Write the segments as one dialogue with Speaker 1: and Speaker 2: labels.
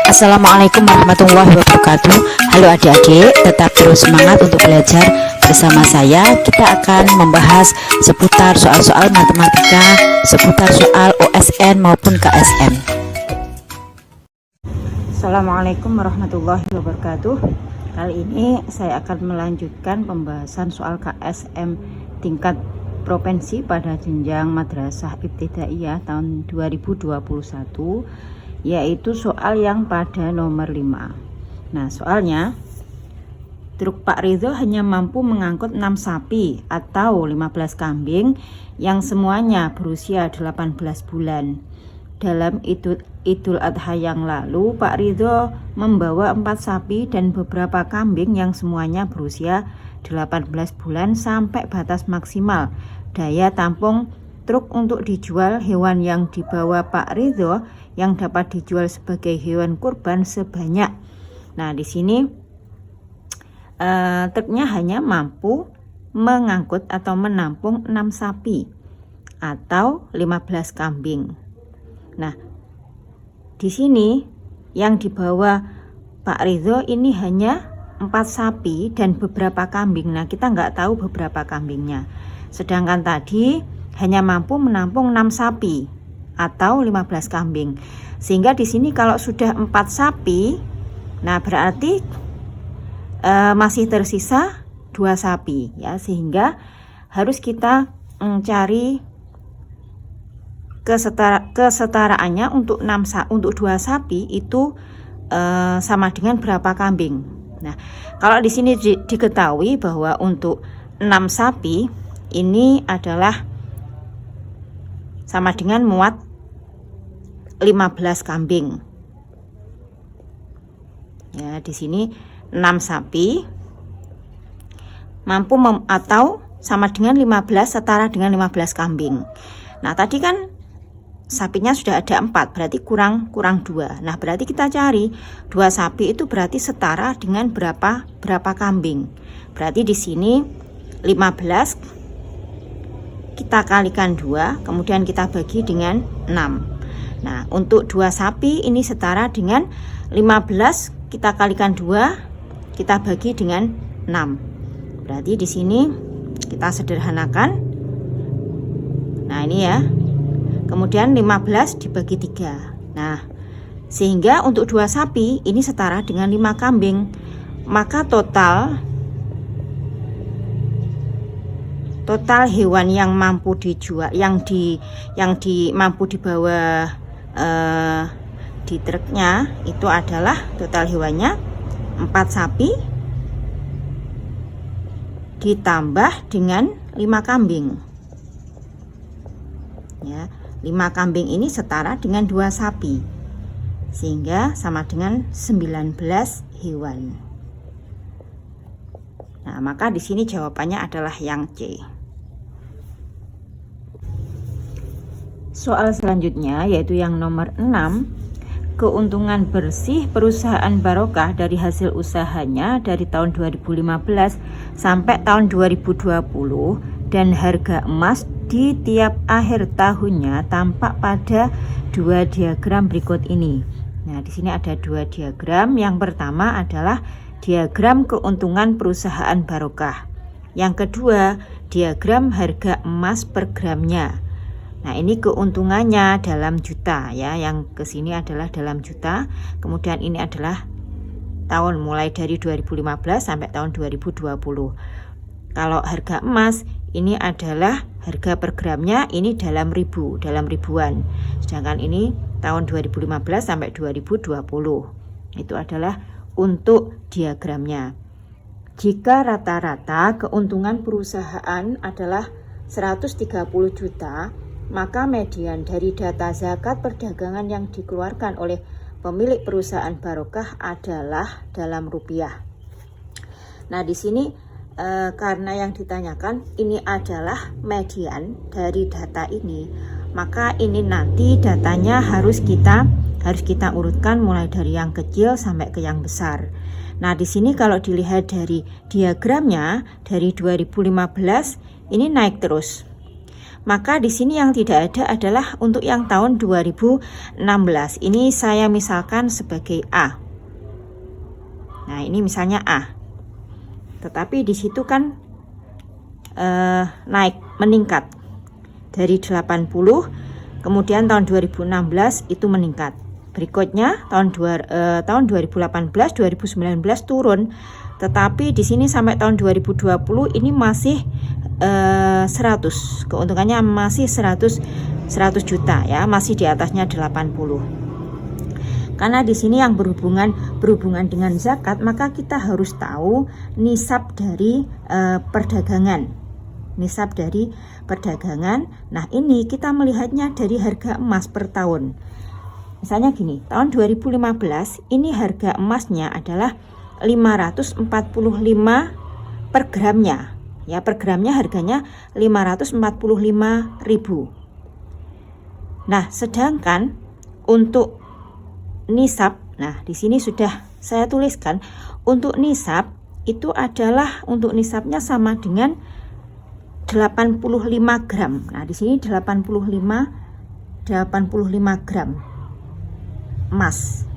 Speaker 1: Assalamualaikum warahmatullahi wabarakatuh. Halo adik-adik, tetap terus semangat untuk belajar bersama saya. Kita akan membahas seputar soal-soal matematika, seputar soal OSN maupun KSM. Assalamualaikum warahmatullahi wabarakatuh. Kali ini saya akan melanjutkan pembahasan soal KSM tingkat provinsi pada jenjang madrasah ibtidaiyah tahun 2021, yaitu soal yang pada nomor 5. Nah, soalnya truk Pak Ridho hanya mampu mengangkut 6 sapi atau 15 kambing yang semuanya berusia 18 bulan. Dalam Idul Adha yang lalu, Pak Ridho membawa 4 sapi dan beberapa kambing yang semuanya berusia 18 bulan sampai batas maksimal daya tampung truk untuk dijual. Hewan yang dibawa Pak Ridho yang dapat dijual sebagai hewan kurban sebanyak. Nah, di sini truknya hanya mampu mengangkut atau menampung 6 sapi atau 15 kambing. Nah, di sini yang dibawa Pak Ridho ini hanya 4 sapi dan beberapa kambing. Nah, kita nggak tahu beberapa kambingnya. Sedangkan tadi hanya mampu menampung 6 sapi atau 15 kambing. Sehingga di sini kalau sudah 4 sapi, nah berarti masih tersisa 2 sapi ya, sehingga harus kita cari kesetaraannya untuk 2 sapi itu sama dengan berapa kambing. Nah, kalau di sini diketahui bahwa untuk 6 sapi ini adalah sama dengan muat 15 kambing. Ya, di sini 6 sapi mampu atau sama dengan 15, setara dengan 15 kambing. Nah, tadi kan sapinya sudah ada 4, berarti kurang 2. Nah, berarti kita cari 2 sapi itu berarti setara dengan berapa kambing. Berarti di sini 15 kita kalikan 2, kemudian kita bagi dengan 6. Nah, untuk 2 sapi ini setara dengan 15 kita kalikan 2, kita bagi dengan 6. Berarti di sini kita sederhanakan. Nah, ini ya. Kemudian 15 dibagi 3. Nah, sehingga untuk 2 sapi ini setara dengan 5 kambing. Maka total hewan yang mampu dijual, yang mampu dibawa di truknya itu adalah total hewannya 4 sapi ditambah dengan 5 kambing ya. 5 kambing ini setara dengan 2 sapi, sehingga sama dengan 19 hewan. Nah, maka di sini jawabannya adalah yang C. Soal selanjutnya yaitu yang nomor 6. Keuntungan bersih perusahaan Barokah dari hasil usahanya dari tahun 2015 sampai tahun 2020 dan harga emas di tiap akhir tahunnya tampak pada 2 diagram berikut ini. Nah, di sini ada 2 diagram. Yang pertama adalah diagram keuntungan perusahaan Barokah. Yang kedua, diagram harga emas per gramnya. Nah, ini keuntungannya dalam juta ya, yang ke sini adalah dalam juta. Kemudian ini adalah tahun mulai dari 2015 sampai tahun 2020. Kalau harga emas ini adalah harga per gramnya ini dalam ribuan. Sedangkan ini tahun 2015 sampai 2020. Itu adalah untuk diagramnya. Jika rata-rata keuntungan perusahaan adalah 130 juta, maka median dari data zakat perdagangan yang dikeluarkan oleh pemilik perusahaan Barokah adalah dalam rupiah. Nah, di sini karena yang ditanyakan ini adalah median dari data ini, maka ini nanti datanya harus kita urutkan mulai dari yang kecil sampai ke yang besar. Nah, di sini kalau dilihat dari diagramnya dari 2015 ini naik terus. Maka di sini yang tidak ada adalah untuk yang tahun 2016. Ini saya misalkan sebagai A. Nah, ini misalnya A. Tetapi di situ kan naik, meningkat dari 80, kemudian tahun 2016 itu meningkat. Berikutnya tahun 2018, 2019 turun. Tetapi di sini sampai tahun 2020 ini masih 100, keuntungannya masih 100 juta ya, masih di atasnya 80. Karena di sini yang berhubungan dengan zakat, maka kita harus tahu nisab dari perdagangan. Nisab dari perdagangan. Nah, ini kita melihatnya dari harga emas per tahun. Misalnya gini, tahun 2015 ini harga emasnya adalah 545 per gramnya. Ya, per gramnya harganya 545.000. Nah, sedangkan untuk nisab, nah di sini sudah saya tuliskan, untuk nisab itu adalah, untuk nisabnya sama dengan 85 gram. Nah, di sini 85 gram emas.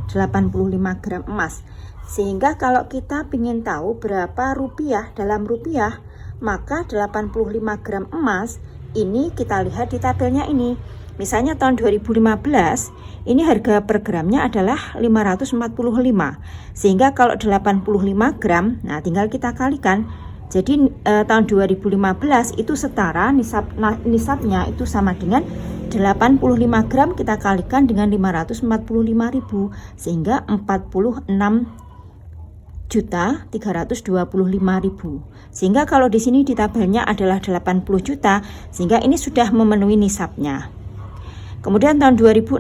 Speaker 1: 85 gram emas. Sehingga kalau kita ingin tahu berapa rupiah dalam rupiah, maka 85 gram emas ini kita lihat di tabelnya ini. Misalnya tahun 2015 ini harga per gramnya adalah 545. Sehingga kalau 85 gram, nah tinggal kita kalikan. Jadi tahun 2015 itu setara nisabnya itu sama dengan 85 gram kita kalikan dengan 545.000, sehingga 46.325.000. Sehingga kalau di sini di tabelnya adalah 80 juta, sehingga ini sudah memenuhi nisabnya. Kemudian tahun 2016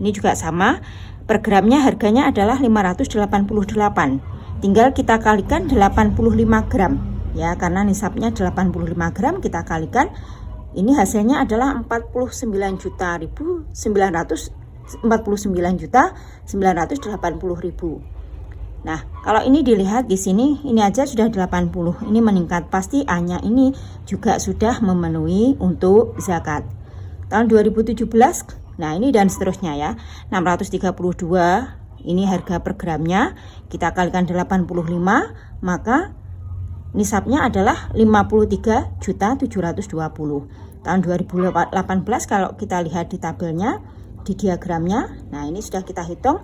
Speaker 1: ini juga sama, per gramnya harganya adalah 588. Tinggal kita kalikan 85 gram ya, karena nisabnya 85 gram kita kalikan, ini hasilnya adalah 49.980.000. Nah, kalau ini dilihat di sini, ini aja sudah 80, ini meningkat, pasti A-nya ini juga sudah memenuhi untuk zakat. Tahun 2017, nah ini dan seterusnya ya, 632. Ini harga per gramnya, kita kalikan 85, maka nisabnya adalah 53.720. Tahun 2018 kalau kita lihat di tabelnya, di diagramnya, nah ini sudah kita hitung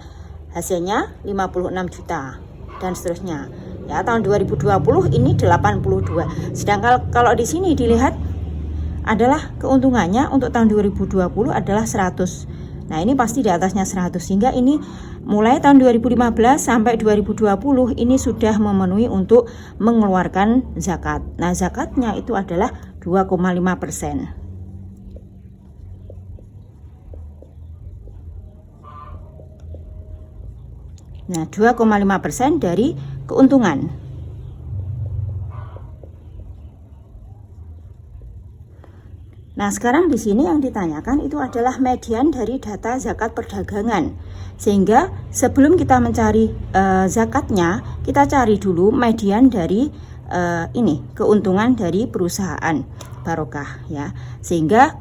Speaker 1: hasilnya 56 juta dan seterusnya. Ya, tahun 2020 ini 82. Sedangkan kalau di sini dilihat adalah keuntungannya untuk tahun 2020 adalah 100. Nah, ini pasti di atasnya 100, sehingga ini mulai tahun 2015 sampai 2020 ini sudah memenuhi untuk mengeluarkan zakat. Nah, zakatnya itu adalah 2,5%. Nah, 2,5% dari keuntungan. Nah, sekarang di sini yang ditanyakan itu adalah median dari data zakat perdagangan. Sehingga sebelum kita mencari zakatnya, kita cari dulu median dari ini keuntungan dari perusahaan barokah ya. Sehingga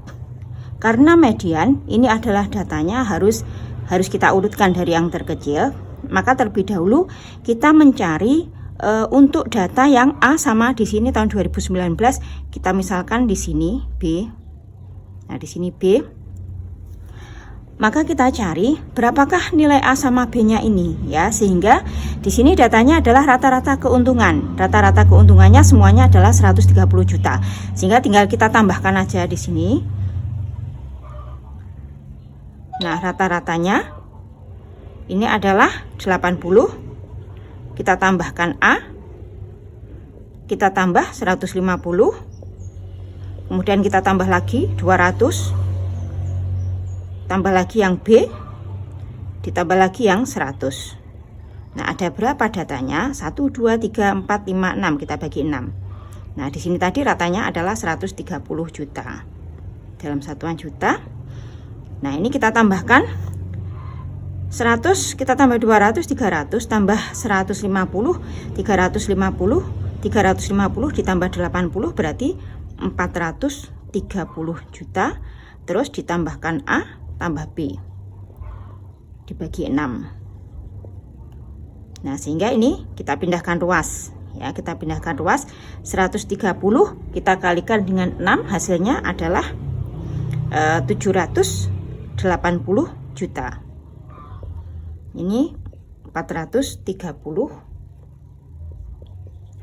Speaker 1: karena median ini adalah datanya harus kita urutkan dari yang terkecil, maka terlebih dahulu kita mencari untuk data yang A sama di sini tahun 2019, kita misalkan di sini B. Nah, di sini B. Maka kita cari berapakah nilai A sama B-nya ini ya, sehingga di sini datanya adalah rata-rata keuntungan. Rata-rata keuntungannya semuanya adalah 130 juta. Sehingga tinggal kita tambahkan aja di sini. Nah, rata-ratanya ini adalah 80. Kita tambahkan A. Kita tambah 150. Kemudian kita tambah lagi 200, tambah lagi yang B, ditambah lagi yang 100. Nah, ada berapa datanya? 1, 2, 3, 4, 5, 6. Kita bagi 6. Nah, di sini tadi ratanya adalah 130 juta dalam satuan juta. Nah, ini kita tambahkan 100, kita tambah 200, 300, tambah 150, 350 ditambah 80 berarti 430 juta, terus ditambahkan A tambah B dibagi 6. Nah, sehingga ini kita pindahkan ruas ya, kita pindahkan ruas. 130 kita kalikan dengan 6, hasilnya adalah 780 juta. Ini 430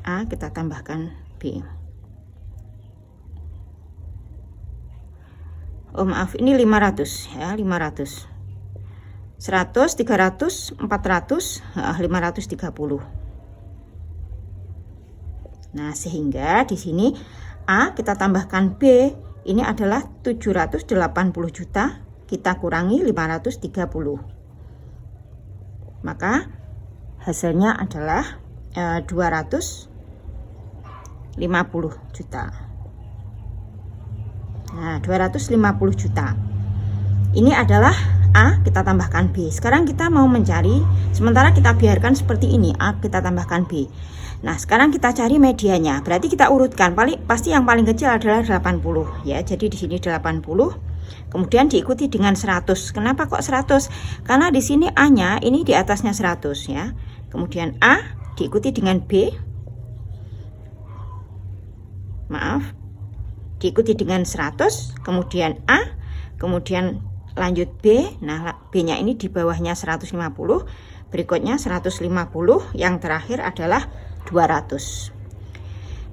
Speaker 1: A, kita tambahkan B. Oh maaf, ini 500 ya, 500. 100, 300, 400, 530. Nah, sehingga di sini A kita tambahkan B, ini adalah 780 juta, kita kurangi 530. Maka hasilnya adalah 250 juta. Nah, 250 juta. Ini adalah A, kita tambahkan B. Sekarang kita mau mencari, sementara kita biarkan seperti ini, A kita tambahkan B. Nah, sekarang kita cari medianya. Berarti kita urutkan, pasti yang paling kecil adalah 80 ya. Jadi di sini 80, kemudian diikuti dengan 100. Kenapa kok 100? Karena di sini A-nya ini di atasnya 100 ya. Kemudian A diikuti dengan B. Maaf. Diikuti dengan 100, kemudian A, kemudian lanjut B. Nah, B-nya ini di bawahnya 150, berikutnya 150, yang terakhir adalah 200.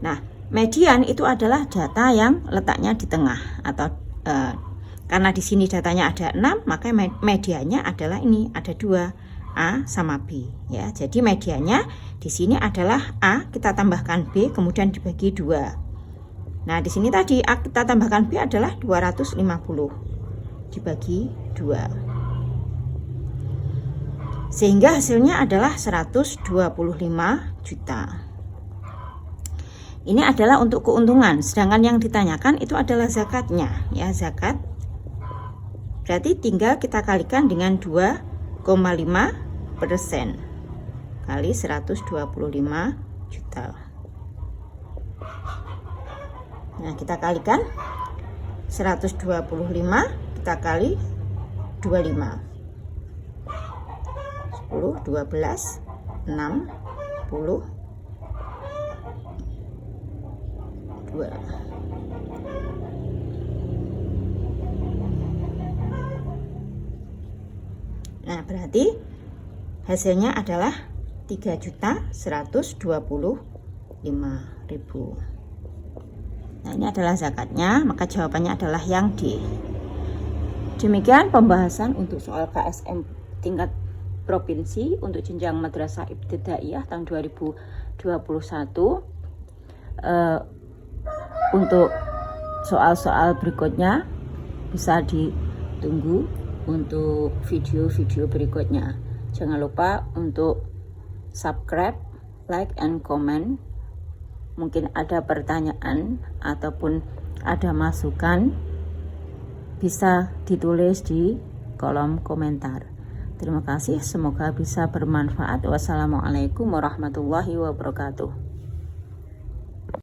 Speaker 1: Nah, median itu adalah data yang letaknya di tengah, atau karena di sini datanya ada 6, maka mediannya adalah ini, ada 2, A sama B ya. Jadi mediannya di sini adalah A kita tambahkan B kemudian dibagi 2. Nah, di sini tadi A kita tambahkan B adalah 250 dibagi 2. Sehingga hasilnya adalah 125 juta. Ini adalah untuk keuntungan, sedangkan yang ditanyakan itu adalah zakatnya ya, zakat. Berarti tinggal kita kalikan dengan 2,5% kali 125 juta. Nah, kita kalikan 125 kita kali 25. 10, 12, 6, 10, 2. Nah, berarti hasilnya adalah 3.125.000. Nah, ini adalah zakatnya, maka jawabannya adalah yang D. Demikian pembahasan untuk soal KSM tingkat provinsi untuk jenjang madrasah ibtidaiyah tahun 2021. Untuk soal-soal berikutnya bisa ditunggu untuk video-video berikutnya. Jangan lupa untuk subscribe, like, and comment. Mungkin ada pertanyaan ataupun ada masukan, bisa ditulis di kolom komentar. Terima kasih, semoga bisa bermanfaat. Wassalamualaikum warahmatullahi wabarakatuh.